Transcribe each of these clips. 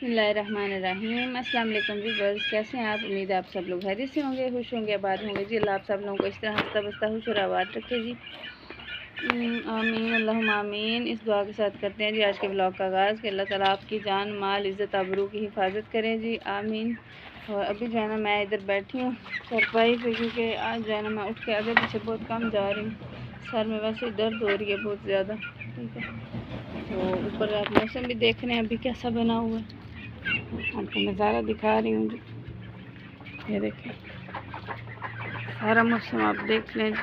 बिस्मिल्लाहिर्रहमानिर्रहीम। अस्सलाम वालेकुम व्यूअर्स, कैसे हैं आप? उम्मीद है आप सब लोग खैरियत से होंगे, खुश होंगे, आबाद होंगे जी। अल्लाह आप सब लोगों को इस तरह हंसता बसता खुश और आबाद रखे जी। आमीन अल्लाहुम्मा आमीन। इस दुआ के साथ करते हैं जी आज के ब्लॉग का आगाज़ कि अल्लाह ताला आपकी जान माल इज़्ज़त आबरू की हिफाजत करें जी, आमीन। और अभी जो है ना मैं इधर बैठी हूँ चारपाई पे, क्योंकि आज जो है ना मैं उठ के आगे पीछे बहुत कम जा रही हूँ। सर में वैसे ही दर्द हो रही है बहुत ज़्यादा, ठीक है। तो ऊपर आप मौसम भी देख रहे हैं अभी कैसा बना हुआ है, आपको नज़ारा दिखा रही हूँ जी। ये देखिए सारा मौसम आप देख लें,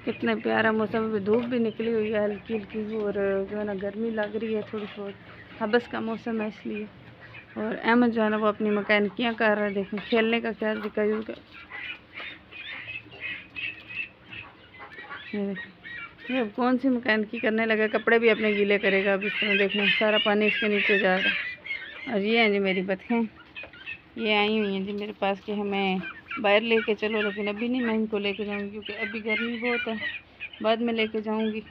कितना प्यारा मौसम। अभी धूप भी निकली हुई है हल्की हल्की, और जो है ना गर्मी लग रही है थोड़ी बहुत, हबस का मौसम है इसलिए। और अहमद जो है ना वो अपनी मकैनिकियाँ कर रहा है, देखें खेलने का क्या दिक्कत का। ये देखें ये अब कौन सी मकैनिकी करने लगा, कपड़े भी अपने गीले करेगा अब इस तरह। देखना सारा पानी इसके नीचे जा रहा है। और ये हैं जी मेरी बतखें, ये आई हुई हैं जी मेरे पास कि हमें बाहर लेके चलो, लेकिन अभी नहीं मैं इनको लेके जाऊँगी क्योंकि अभी गर्मी बहुत है, बाद में लेके जाऊँगी।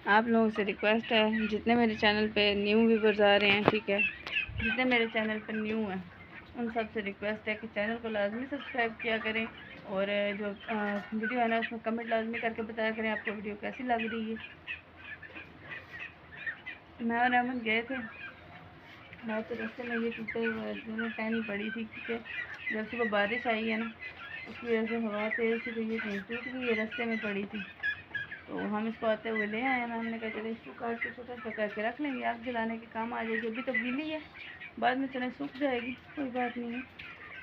आप लोगों से रिक्वेस्ट है, जितने मेरे चैनल पे न्यू व्यूअर्स आ रहे हैं, ठीक है, जितने मेरे चैनल पर न्यू हैं उन सब से रिक्वेस्ट है कि चैनल को लाजमी सब्सक्राइब किया करें, और जो वीडियो है ना उसमें कमेंट लाजमी करके बताया करें आपको वीडियो कैसी लग रही है। मैं और अहमद गए थे, मैं तो रास्ते में ये टूटे हुए दोनों टहनी पड़ी थी, क्योंकि जब सुबह बारिश आई है ना उसकी वजह से हवा तेज़ थी, तो ये कहीं टूट गई, ये रास्ते में पड़ी थी। तो हम इसको आते हुए ले आए ना, हमने कहा चले इसको काट के छोटा सा करके रख लेंगे, आग जलाने के काम आ जाएगी। अभी तो गीली है, बाद में चले सूख जाएगी, कोई बात नहीं है।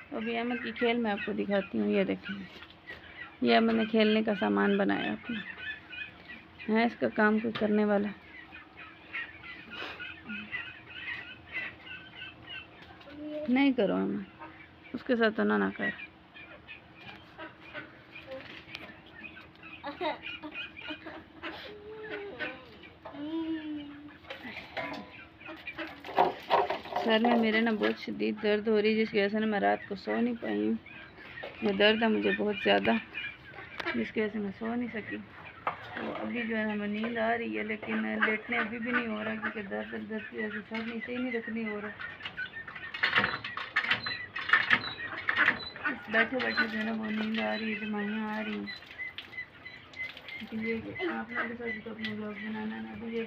तो अभी अहमद की खेल मैं आपको दिखाती हूँ। ये देखेंगे ये अहमद ने खेलने का सामान बनाया अपना, है इसका काम कोई करने वाला। नहीं करो अहमद, उसके साथ तो ना कर। सर में मेरे ना बहुत शदीद दर्द हो रही है, जिसकी वजह से ना मैं रात को सो नहीं पाई हूँ। ये दर्द है मुझे बहुत ज़्यादा, जिसकी वजह से मैं सो नहीं सकी। तो अभी जो है हमें नींद आ रही है, लेकिन लेटने अभी भी नहीं हो रहा, क्योंकि दर्द की वजह से सर नीचे ही नहीं रखनी हो रहा। बैठे बैठे जो है ना वो नींद आ रही है, जमाइयाँ आ रही हैं। ये आप लोगों के साथ तो अपने ब्लॉग बनाना है। अभी ये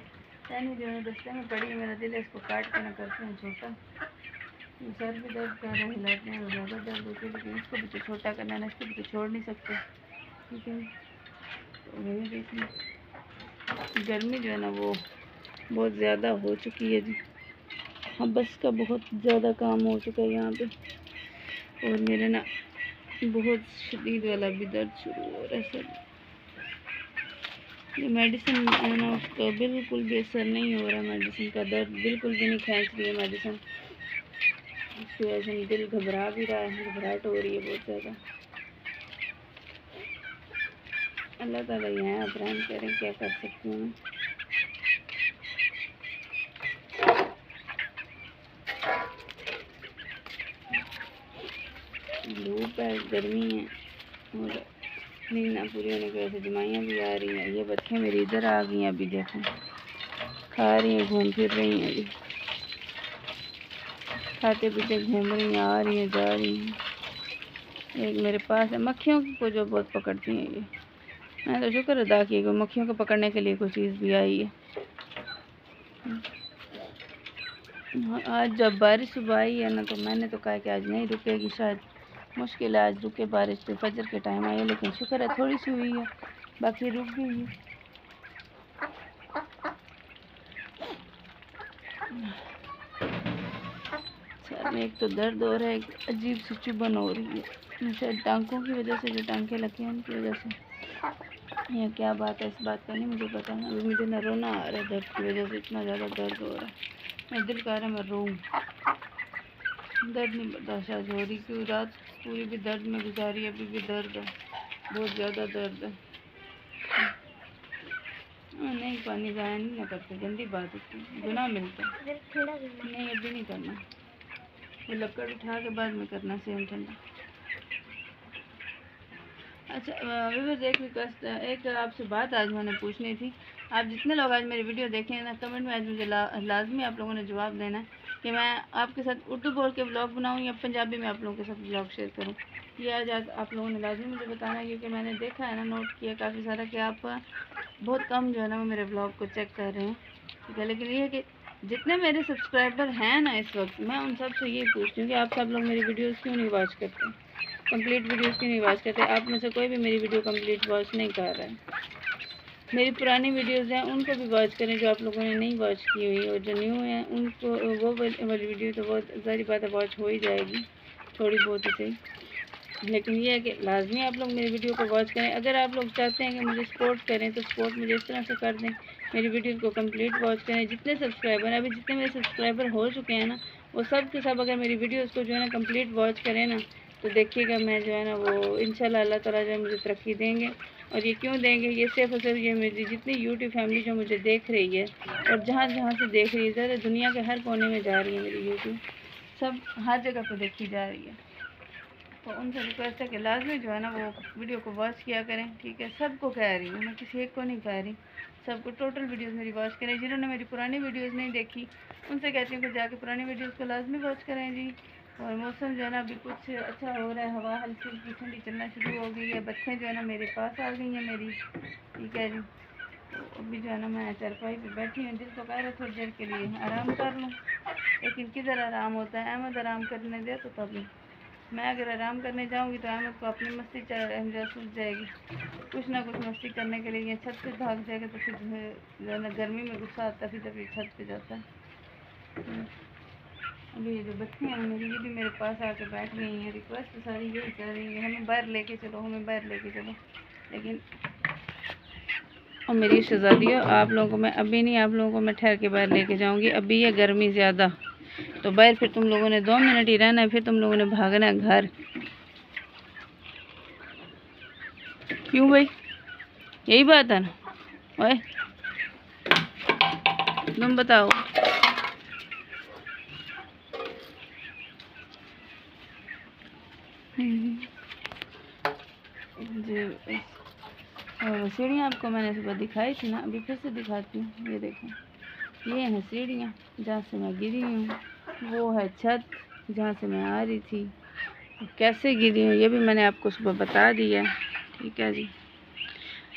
टहनी जो है दस्ते में पड़ी है, मेरा दिल है इसको काट के ना करते हैं छोटा। सर भी दर्द कर रहे हैं, हिलाते हैं तो ज़्यादा दर्द होती है, लेकिन इसको भी तो छोटा करना है ना, इसको भी तो छोड़ नहीं सकते, ठीक है। तो वही देखिए गर्मी जो है ना वो बहुत ज़्यादा हो चुकी है जी, हाँ बस का बहुत ज़्यादा काम हो चुका है यहाँ पे। और मेरे ना बहुत शदीद वाला भी दर्द शुरू हो रहा है सर। ये मेडिसिन है ना उसका बिल्कुल भी असर नहीं हो रहा, मेडिसिन का दर्द बिल्कुल भी नहीं खींच रही है मेडिसिन, इसकी वजह से दिल घबरा भी रहा है, घबराहट हो रही है बहुत ज़्यादा। अल्लाह ताला ही है, आप रहम करें, क्या कर सकती हूँ। धूप है, गर्मी है, और नींद ना पूरी होने की वजह से जमाइयाँ भी आ रही हैं। ये बच्चे मेरी इधर आ गई हैं, अभी देखो खा रही हैं, घूम फिर रही हैं, अभी खाते पीते घूम रही हैं, आ रही हैं, जा रही हैं। एक मेरे पास है, मक्खियों को जो बहुत पकड़ती हैं ये, मैं तो शुक्र अदा किया कि मक्खियों को पकड़ने के लिए कोई चीज़ भी आई है। आज जब बारिश सुबह आई है ना, तो मैंने तो कहा कि आज नहीं रुकेगी, शायद मुश्किल है आज रुके बारिश, तो फजर के टाइम आई है, लेकिन शुक्र है थोड़ी सी हुई है, बाकी रुक गई है। सर में एक तो दर्द हो रहा है, एक अजीब सी चुभन हो रही है, शायद टांकों की वजह से, जो टांके लगे हैं उनकी वजह से, या क्या बात है इस बात का नहीं मुझे पता। अभी मुझे ना रोना आ रहा है दर्द की वजह से, इतना ज़्यादा दर्द हो रहा है, मैं दिल कर रहा है मैं रोऊँ, दर्द नहीं बर्दाश्त हो रही, क्योंकि रात पूरी भी दर्द में गुजारी, अभी भी दर्द है, बहुत ज़्यादा दर्द है। नहीं पानी ज़ाया नहीं ना करते, गंदी बात है, गुनाह मिलता है। नहीं अभी नहीं करना, वो लकड़ उठा के बाद में करना सेम ठंडा। अच्छा व्यूअर्स, एक रिक्वेस्ट, एक आपसे बात आज मैंने पूछनी थी। आप जितने लोग आज मेरी वीडियो देखें ना, कमेंट में आज मुझे लाजमी आप लोगों ने जवाब देना है कि मैं आपके साथ उर्दू बोल के ब्लॉग बनाऊँ या पंजाबी में आप लोगों के साथ ब्लॉग शेयर करूँ। ये आज आप लोगों ने लाजमी मुझे बताना है, क्योंकि मैंने देखा है ना, नोट किया काफ़ी सारा कि आप बहुत कम जो है ना वो मेरे ब्लॉग को चेक कर रहे हैं, ठीक है। लेकिन ये है कि जितने मेरे सब्सक्राइबर हैं ना इस वक्त, मैं उन सब से यही पूछती हूँ कि आप सब लोग मेरी वीडियोज़ क्यों नहीं वॉच करते, कंप्लीट वीडियोज़ क्यों नहीं वॉच करते। आप में से कोई भी मेरी वीडियो कंप्लीट वॉच नहीं कर रहा है। मेरी पुरानी वीडियोज़ हैं उनको भी वॉच करें जो आप लोगों ने नहीं वॉच की हुई, और जो न्यू हैं उनको वो वाली वीडियो तो बहुत सारी बात है वॉच हो ही जाएगी, थोड़ी बहुत ही सही। लेकिन ये है कि लाजमी आप लोग मेरी वीडियो को वॉच करें। अगर आप लोग चाहते हैं कि मुझे सपोर्ट करें तो सपोर्ट मुझे इस तरह से कर दें, मेरी वीडियो को कंप्लीट वॉच करें। जितने सब्सक्राइबर हैं, अभी जितने मेरे सब्सक्राइबर हो चुके हैं ना, वो सब के सब अगर मेरी वीडियोज़ को जो है ना कंप्लीट वॉच करें ना, तो देखिएगा मैं जो है ना वो इंशाल्लाह अल्लाह ताला जो है मुझे तरक्की देंगे। और ये क्यों देंगे, ये सिर्फ और सिर्फ ये मेरी जितनी यूट्यूब फैमिली जो मुझे देख रही है और जहाँ जहाँ से देख रही है, ज़्यादा दुनिया के हर कोने में जा रही है मेरी यूट्यूब, सब हर जगह पर देखी जा रही है। तो उनसे रिक्वेस्ट है कि लाजमी जो है ना वो वीडियो को वॉच किया करें, ठीक है। सबको कह रही हूँ मैं, किसी एक को नहीं कह रही, सबको टोटल वीडियोस मेरी वॉच करें। जिन्होंने मेरी पुरानी वीडियोस नहीं देखी उनसे कहती हूँ कि जाके पुरानी वीडियोस को लाजमी वॉच करें जी। और मौसम जो है ना अभी कुछ अच्छा हो रहा है, हवा हल्की हल्की ठंडी चलना शुरू हो गई है, बच्चें जो है ना मेरे पास आ गई हैं मेरी, ठीक है जी। तो अभी जो है ना मैं चारपाई पे बैठी हूँ, दिल तो कह रहा थोड़ी देर के लिए आराम कर लूँ, लेकिन किधर आराम होता है। अहमद आराम करने दे तो तभी, मैं अगर आराम करने जाऊंगी तो अहमद को अपनी मस्ती सूझ जाएगी, कुछ ना कुछ मस्ती करने के लिए ये छत पे भाग जाएगा, तो फिर जो है ना गर्मी में गुस्सा आता है, फिर छत पे जाता है। अभी ये जो बच्चे हैं मेरी, ये भी मेरे पास आके बैठ गई हैं, रिक्वेस्ट तो सारी यही कर रही है, हमें बाहर लेके चलो, हमें बाहर लेके चलो। लेकिन और मेरी शहजादियों, आप लोगों को मैं अभी नहीं, आप लोगों को मैं ठहर के बाहर लेके जाऊंगी। अभी है गर्मी ज़्यादा, तो बाहर फिर तुम लोगों ने 2 मिनट ही रहना है, फिर तुम लोगों ने भागना है घर। क्यों भाई, यही बात है ना? ओए तुम बताओ। जी, और सीढ़ियाँ आपको मैंने सुबह दिखाई थी ना, अभी फिर से दिखाती हूँ। ये देखो, ये हैं सीढ़ियाँ जहाँ से मैं गिरी हूँ, वो है छत जहाँ से मैं आ रही थी। कैसे गिरी हूँ ये भी मैंने आपको सुबह बता दिया, ठीक है जी।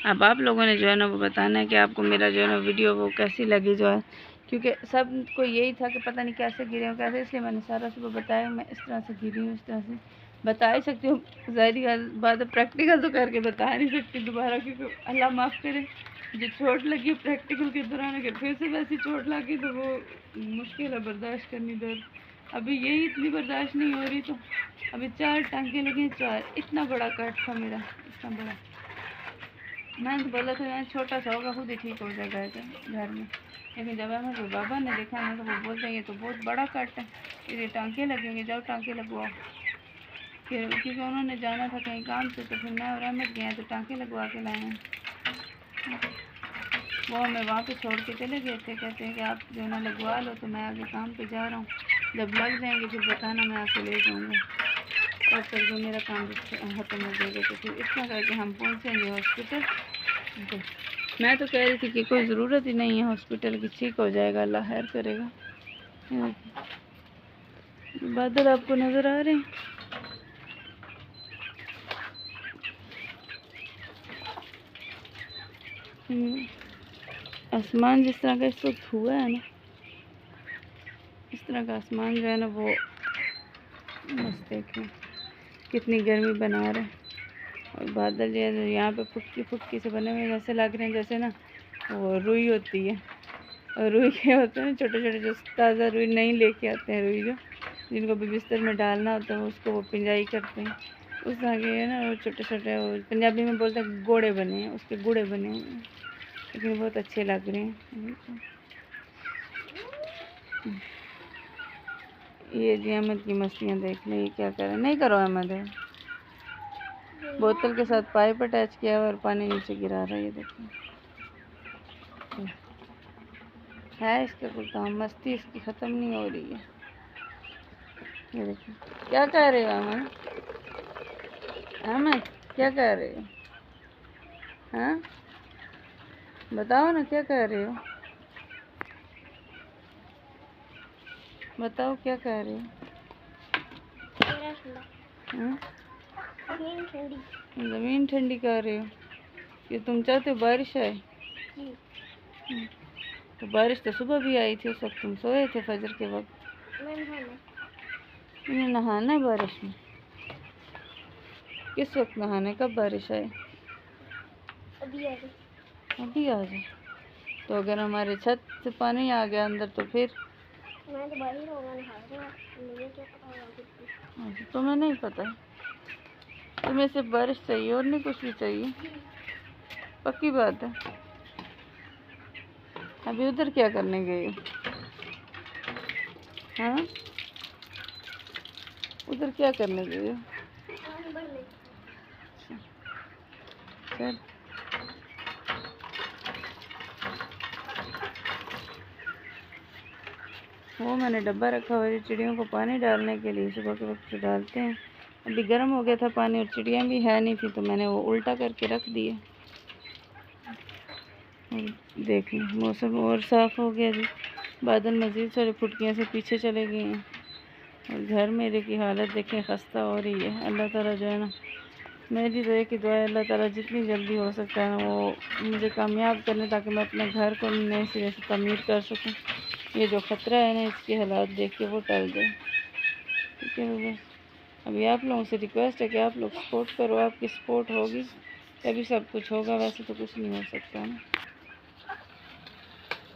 अब आप लोगों ने जो है ना वो बताना है कि आपको मेरा जो है ना वीडियो वो कैसी लगी जो है, क्योंकि सबको यही था कि पता नहीं कैसे गिरे हूँ कैसे, इसलिए मैंने सारा सुबह बताया। मैं इस तरह से गिरी हूँ, इस तरह से बता ही सकती हूँ, ज़ाहिर बात है प्रैक्टिकल तो करके बता नहीं सकती दोबारा, क्योंकि अल्लाह माफ़ करे जो चोट लगी प्रैक्टिकल के दौरान, अगर फिर से वैसी चोट लगी तो वो मुश्किल है बर्दाश्त करनी दर्द। अभी यही इतनी बर्दाश्त नहीं हो रही, तो अभी 4 टांके लगे, 4, इतना बड़ा कट था मेरा, इतना बड़ा। मैंने तो बोला था यहाँ छोटा सा होगा, खुद ही ठीक हो जाएगा घर में, लेकिन जब हमारे बाबा ने देखा ना तो वो बोलते हैं ये तो बहुत बड़ा कट है, फिर ये टांके लगेंगे, जाओ टांके लगवाओ। फिर क्योंकि उन्होंने जाना था कहीं काम से, तो फिर मैं और अहमद गए तो टांके लगवा के लाए हैं। वो हमें वहाँ पे छोड़ के चले गए थे, कहते हैं कि आप जो ना लगवा लो, तो मैं आगे काम पे जा रहा हूँ, जब लग जाएंगे फिर बताना, मैं आके ले जाऊँगा। और फिर जो मेरा काम ख़त्म हो जाएगा, तो फिर इस तरह करके हम पहुँचेंगे हॉस्पिटल। तो मैं तो कह रही थी कि कोई ज़रूरत ही नहीं है हॉस्पिटल की, ठीक हो जाएगा, अल्लाह खैर करेगा। बादल आपको नज़र आ रहे हैं? आसमान जिस तरह का इस वक्त हुआ है ना, इस तरह का आसमान जो है ना वो मस्त, देखें कितनी गर्मी बना रहा है। और बादल जो है यहाँ पे फुटकी फुटकी से बने हुए, जैसे लग रहे हैं जैसे ना वो रुई होती है, और रुई के होते हैं छोटे छोटे, जो ताज़ा रुई नहीं लेके आते हैं, रुई जो जिनको भी बिस्तर में डालना होता है उसको वो पिंजाई करते हैं, उस तरह के है ना वो छोटे छोटे, वो पंजाबी में बोलते हैं गोड़े बने हैं, उसके गुड़े बने हुए हैं, लेकिन बहुत अच्छे लग रहे हैं। ये जी अहमद की मस्तियाँ देख लें, ये क्या कर रहे हैं, नहीं करो अहमद है। बोतल के साथ पाइप अटैच किया हुआ और पानी नीचे गिरा रहा है, ये देखो है इसका कोई काम, मस्ती इसकी ख़त्म नहीं हो रही है। ये देखो क्या कह रहे हो अहमद, अहमद क्या कह रहे हो, हाँ बताओ ना क्या कह रहे हो। बताओ क्या कह रहे हो? हाँ? ज़मीन ठंडी कर रहे हो? ये तुम चाहते हो बारिश आए? तो बारिश तो सुबह भी आई थी, उस वक्त तुम सोए थे फजर के वक्त। तुम्हें नहाना है बारिश में? किस वक्त नहाने? कब बारिश आए? अभी आ जाए। तो अगर हमारे छत से पानी आ गया अंदर तो फिर? मैं तो बाहर होगा, मुझे क्या पता होगा? तुम्हें नहीं पता? तुम्हें सिर्फ बारिश चाहिए और नहीं कुछ भी चाहिए? पक्की बात है? अभी उधर क्या करने गए हो? हाँ, उधर क्या करने गए हो? चल वो मैंने डब्बा रखा हुआ है चिड़ियों को पानी डालने के लिए, सुबह के वक्त डालते हैं। अभी गर्म हो गया था पानी और चिड़ियाँ भी है नहीं थी तो मैंने वो उल्टा करके रख दिए। देख लो मौसम और साफ़ हो गया जी, बादल मज़ीद सारे फुटकियाँ से पीछे चले गए हैं और घर मेरे की हालत देखें खस्ता हो रही है। अल्लाह ताला जो है ना, मेरी तो एक ही दुआ है, अल्लाह ताला जितनी जल्दी हो सकता है ना वो मुझे कामयाब करने ताकि मैं अपने घर को नए सिरे से तमीर कर सकूं। ये जो ख़तरा है ना, इसके हालात देख के वो टल जाए। ठीक है बस अभी आप लोगों से रिक्वेस्ट है कि आप लोग सपोर्ट करो, आपकी सपोर्ट होगी तभी सब कुछ होगा, वैसे तो कुछ नहीं हो सकता ना।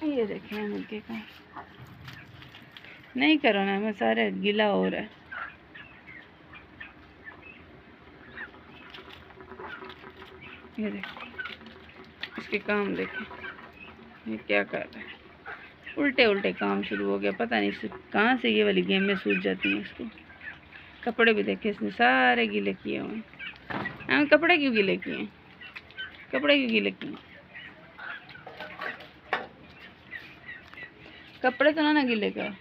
ये देखें मुर्गे का नहीं करो ना, मैं सारे गीला हो रहा है। ये देखो इसके काम देखें, ये क्या कर रहा है, उल्टे उल्टे काम शुरू हो गया। पता नहीं कहाँ से ये वाली गेम में सूझ जाती है इसको। कपड़े भी देखे इसने सारे गीले किए हुए हैं। कपड़े क्यों गीले किए हैं? कपड़े क्यों गीले किए? कपड़े तो ना गीले कर।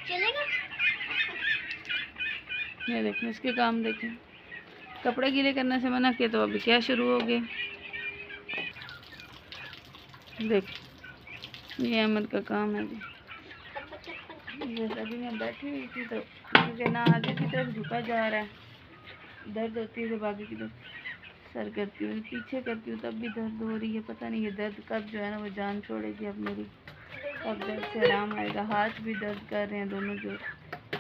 चलेगा? ये देखें इसके काम देखें, कपड़े गीले करने से मना किया तो अभी क्या शुरू हो गए। देख ये अहमद का काम है जी। जैसे अभी मैं बैठी हुई थी तो मुझे ना आगे की तरफ झुका जा रहा है, दर्द होती है जब आगे की तरफ सर करती हूँ, पीछे करती हूँ तब भी दर्द हो रही है। पता नहीं ये दर्द कब जो है ना वो जान छोड़ेगी अब मेरी, कब दर्द से आराम आएगा। हाथ भी दर्द कर रहे हैं दोनों, जो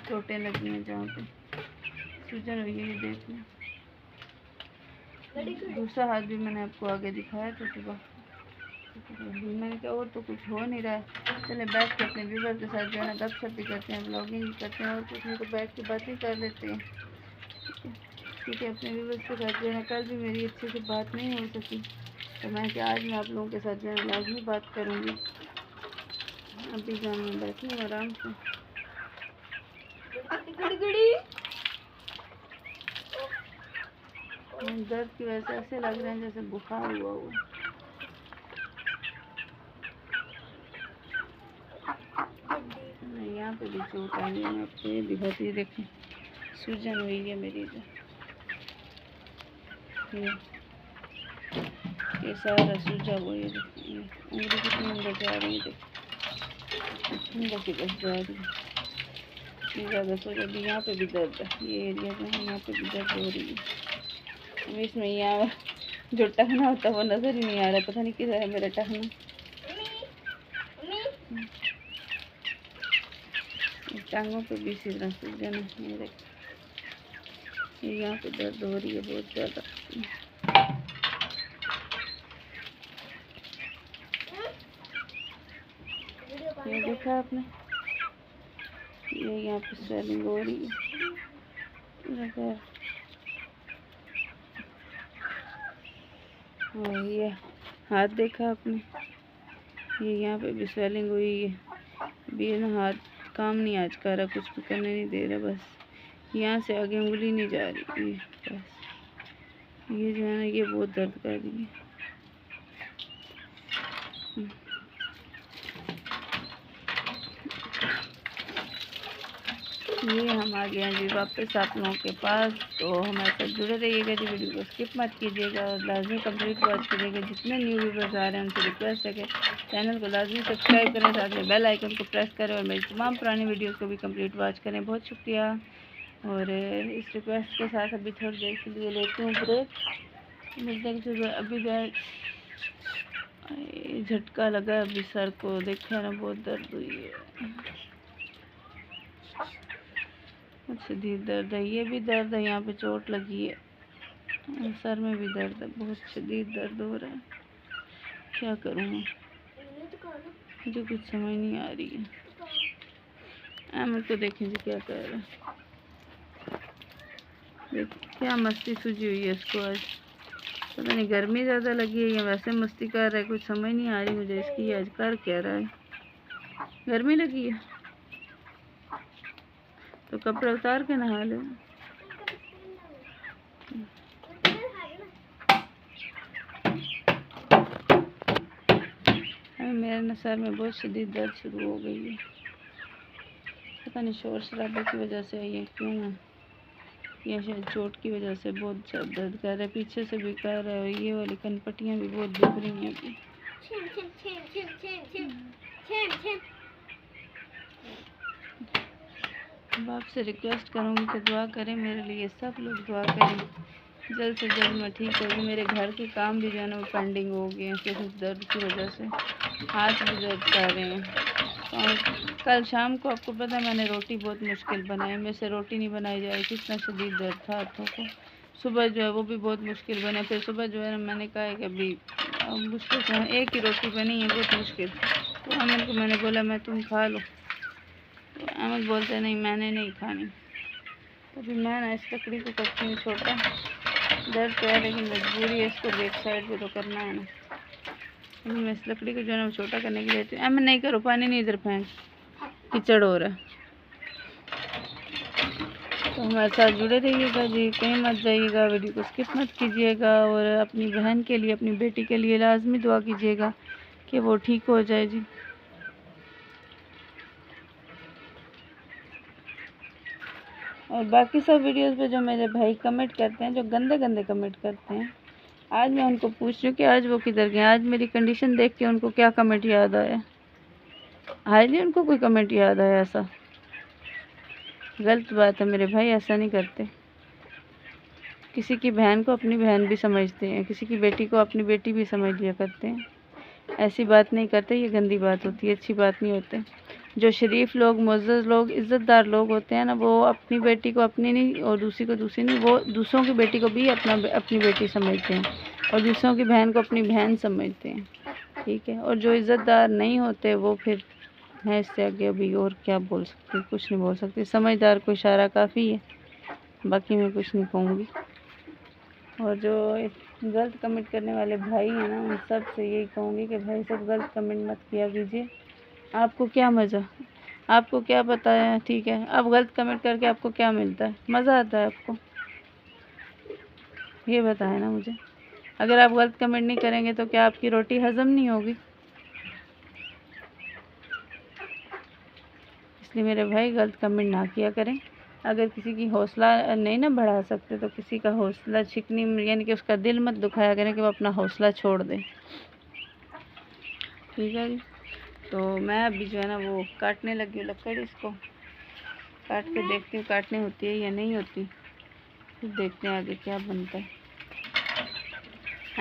चोटें लगी हैं जहाँ पे सूजन हुई है। ये देख लें, दूसरा हाथ भी मैंने आपको आगे दिखाया था सुबह। मैंने कहा और तो कुछ हो नहीं रहा है, चले बैठ के अपने व्यूवर के साथ जो है ना गपशप भी करते हैं, ब्लॉगिंग भी करते हैं और कुछ नहीं तो बैठ के बातें कर लेते हैं। ठीक है अपने व्यूवर्स के साथ जो है ना, कल भी मेरी अच्छे से बात नहीं हो सकी तो मैं क्या आज मैं आप लोगों के साथ जो है लाजमी बात करूँगी। अभी जान में बैठी हूँ आराम से। दर्द की वजह से ऐसे लग रहे हैं जैसे बुखार हुआ हो। यहाँ पे भी चोट आई है, मैं आपको ये दिखाती हूँ। देखें सूजन हुई है मेरी, जो ये सारा सूजा हुआ है। देखिए उंगली कितनी अंदर जा रही है, देखिए अंदर की तरफ जा रही है, ज़्यादा सूजा भी। यहाँ पे भी दर्द है, ये एरिया जो है यहाँ पे भी दर्द हो रही है। अब इसमें यहाँ जो टखना होता है वो नज़र ही नहीं आ रहा, पता नहीं किधर है मेरा टखना। टांगों पे भी इसी तरह सूजन है मेरे, यहाँ पे दर्द हो रही है बहुत ज़्यादा। ये देखा आपने, ये यहाँ पे स्वेलिंग हो रही है। और ये हाथ देखा आपने, ये यहाँ पे भी स्वेलिंग हुई है। भी ना हाथ काम नहीं आज कर रहा, कुछ भी करने नहीं दे रहा, बस यहाँ से आगे उंगली नहीं जा रही है। बस ये जो है ना ये बहुत दर्द कर रही है। ये हम आ गए हैं जी वापस आप लोगों के पास, तो हमारे साथ जुड़े रहिएगा जी, वीडियो को स्किप मत कीजिएगा और लाजमी कंप्लीट वॉच कीजिएगा। जितने न्यू व्यूवर्स आ रहे हैं उनसे रिक्वेस्ट है कि चैनल को लाजमी सब्सक्राइब करें, साथ में बेल आइकन को प्रेस करें और मेरी तमाम पुरानी वीडियोस को भी कंप्लीट वॉच करें। बहुत शुक्रिया। और इस रिक्वेस्ट के साथ अभी थोड़ी देर के लिए लेती हूँ ब्रेक। मिलते हैं अभी झटका लगा अभी सर को, देखा ना बहुत दर्द हुई है, बहुत शदीद दर्द है। ये भी दर्द है, यहाँ पे चोट लगी है, सर में भी दर्द है, बहुत शदीद दर्द हो रहा है। क्या करूँ मैं, मुझे कुछ समझ नहीं आ रही है। अहमद को देखें जी क्या कर रहा है, देख क्या मस्ती सूझी हुई है इसको आज। पता नहीं गर्मी ज़्यादा लगी है या वैसे मस्ती कर रहा है, कुछ समझ नहीं आ रही मुझे इसकी आज कर क्या रहा है। गर्मी लगी है तो कपड़े उतार के नहा लो। मेरे सर में बहुत शदीद दर्द शुरू हो गई है, पता नहीं शोर शराबे की वजह से है, क्यों है, या शायद चोट की वजह से बहुत दर्द कर रहा है, पीछे से भी कर रहा है और ये वाली कनपट्टियाँ भी बहुत दुख रही हैं अभी। अब आपसे रिक्वेस्ट करूँगी कि दुआ करें मेरे लिए, सब लोग दुआ करें जल्द से जल्द मैं ठीक होगी। मेरे घर के काम भी जो है ना वो पेंडिंग हो गए हैं सिर्फ दर्द की वजह से, हाथ भी दर्द कर रहे हैं। और कल शाम को आपको पता है मैंने रोटी बहुत मुश्किल बनाई, मेरे से रोटी नहीं बनाई जा रही, कितना शदीद दर्द था हाथों को। सुबह जो है वो भी बहुत मुश्किल बने, फिर सुबह जो है ना मैंने कहा है कि अभी मुश्किल से एक ही रोटी बनी है, बहुत मुश्किल। तो अमन को मैंने बोला मैं तुम खा लो, तो अमन बोलते नहीं मैंने नहीं खानी। अभी मैं ना इस लकड़ी को करती हूँ छोटा, दर्द तो है लेकिन मजबूरी है, इसको बैक साइड पे तो करना है ना। अभी मैं इस लकड़ी को जो है ना छोटा करने के लिए अमन नहीं करो, पानी नहीं इधर फेंक, कीचड़ हो रहा है। तो हमारे साथ जुड़े रहिएगा जी, कहीं मत जाइएगा, वीडियो को स्किप मत कीजिएगा और अपनी बहन के लिए, अपनी बेटी के लिए लाजमी दुआ कीजिएगा कि वो ठीक हो जाए जी। और बाकी सब वीडियोस पे जो मेरे भाई कमेंट करते हैं, जो गंदे गंदे कमेंट करते हैं, आज मैं उनको पूछ रही हूँ कि आज वो किधर गए। आज मेरी कंडीशन देख के उनको क्या कमेंट याद आया, आज नहीं उनको कोई कमेंट याद आया ऐसा? गलत बात है मेरे भाई, ऐसा नहीं करते। किसी की बहन को अपनी बहन भी समझते हैं, किसी की बेटी को अपनी बेटी भी समझ लिया करते हैं, ऐसी बात नहीं करते, ये गंदी बात होती है, अच्छी बात नहीं होती। जो शरीफ लोग, मुअज़्ज़ज़ लोग, इज़्ज़तदार लोग होते हैं ना, वो अपनी बेटी को अपनी नहीं और दूसरी को दूसरी नहीं, वो दूसरों की बेटी को भी अपनी बेटी समझते हैं और दूसरों की बहन को अपनी बहन समझते हैं, ठीक है। और जो इज़्ज़तदार नहीं होते वो फिर है, इससे आगे अभी और क्या बोल सकती, कुछ नहीं बोल सकती। समझदार को इशारा काफ़ी है, बाकी मैं कुछ नहीं कहूँगी। और जो गलत कमेंट करने वाले भाई हैं ना, उन सब से यही कहूँगी कि भाई सब गलत कमेंट मत किया कीजिए। आपको क्या मज़ा, आपको क्या पता है, ठीक है, अब गलत कमेंट करके आपको क्या मिलता है, मज़ा आता है आपको, ये बताएं ना मुझे। अगर आप गलत कमेंट नहीं करेंगे तो क्या आपकी रोटी हज़म नहीं होगी? इसलिए मेरे भाई गलत कमेंट ना किया करें। अगर किसी की हौसला नहीं ना बढ़ा सकते तो किसी का हौसला छिकनी, यानी कि उसका दिल मत दुखाया करें कि वो अपना हौसला छोड़ दे, ठीक है जी। तो मैं अभी जो है ना वो काटने लगी हूँ लकड़, इसको काट के देखती हूँ काटनी होती है या नहीं होती, फिर देखते हैं आगे क्या बनता है।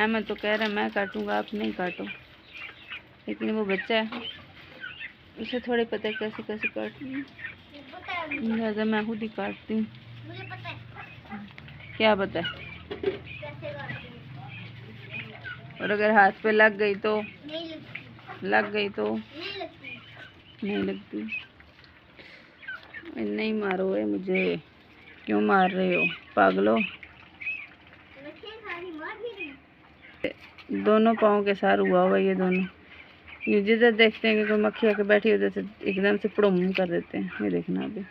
मैं तो कह रहा मैं काटूँगा, आप नहीं काटो, लेकिन वो बच्चा है, उसे थोड़े पता है कैसे कैसे काटनी है, लिहाजा मैं खुद ही काटती हूँ। क्या पता है? और अगर हाथ पे लग गई तो नहीं लगती। नहीं मारो है मुझे, क्यों मार रहे हो पागलो? दोनों पाँव के सार हुआ हुआ ये दोनों, ये जिधर देखते हैं कि कोई मक्खी आके बैठी उधर से एकदम से पुड़ुम कर देते हैं। ये देखना अभी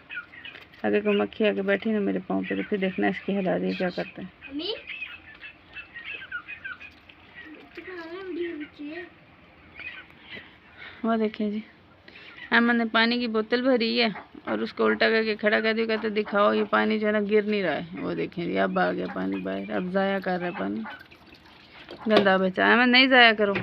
अगर कोई मक्खी आके बैठी ना मेरे पाँव पे तो फिर देखना इसकी हालत है क्या करता है। वो देखें जी, अमन ने पानी की बोतल भरी है और उसको उल्टा करके खड़ा कर दिया, कहते दिखाओ ये पानी जो है ना गिर नहीं रहा है। वो देखें जी, अब आ गया पानी बाहर, अब ज़ाया कर रहा है पानी, गंदा बचा। अमन नहीं ज़ाया करो।